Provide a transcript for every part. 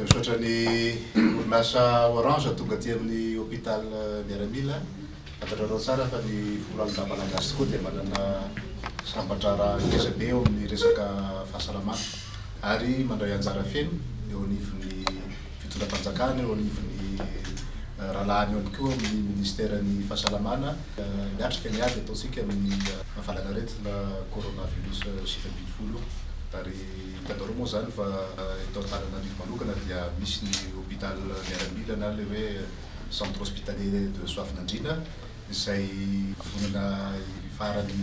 Misaotra ny orinasa Orange tonga aty amin'ny hôpital miaramila. Fantatrareo tsara fa ny folo alina malagasy tokoa dia manana sambatra raha ngeza be eo amin'ny resaka fahasalamana ary mandray anjara feno eo anivon'ny fitondram-panjakana, eo anivon'ny rahalahiny ihany koa amin'ny ministèren'ny fahasalamana miatrika ny ady ataontsika amin'ny mahavalana coronavirus 2020 ary hitanareo moa zany fa eto Antananarivo manokana dia misy ny hôpital miaramila na le hoe centre hospitalier de Soavinandriana izay vonona farany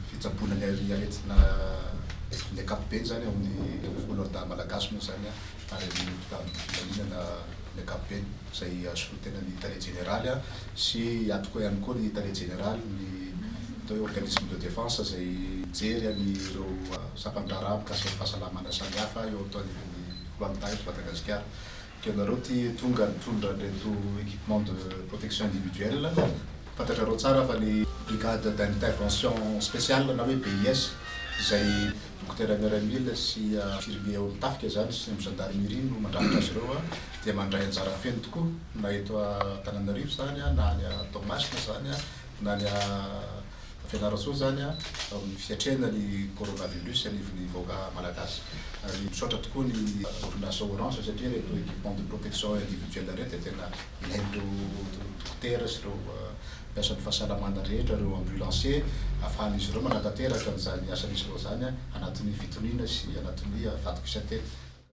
fitsaboana ny aretina ny ankapobeny zany amin'ny folo malagasy moa zany ary ny hôpital miaramila ny ankapobeny izay solotenan'ny tale généraly sy atoko ihany koa ny tale généraly ny organisme de défense izay jery an'ireo sampam-draharaha mikasika ny fahasalamana samihafa eo atao anivon'ny foloantany eto Madagasikara. Ianareo ty tonga mitondra an'ireto équipement de protection individuelle. Fantatrareo tsara fa ny brigade d'intervention spéciale na hoe BIS izay dokotera miaramila sy infirmier eo mitafika zany sy gendarmerie no mandrafitra azy ireo dia mandray anjara feno tokoa na eto Antananarivo zany na any Toamasina zany na ny Fianarantsoa zany amin'ny fiatrena ny coronavirus anivon'ny vahoaka malagasy. Ary misaotra tokoa ny orinasa Orange satria reto équipement de protection individuelle reto dia tena ilain'ireo dokotera sy ireo mpiasan'ny fahasalamana rehetra, ireo ambulancier ahafahan'izy ireo manatanteraka an'izany asan'izy ireo zany anatin'ny fitoniana sy anatin'ny vatok isan-teny.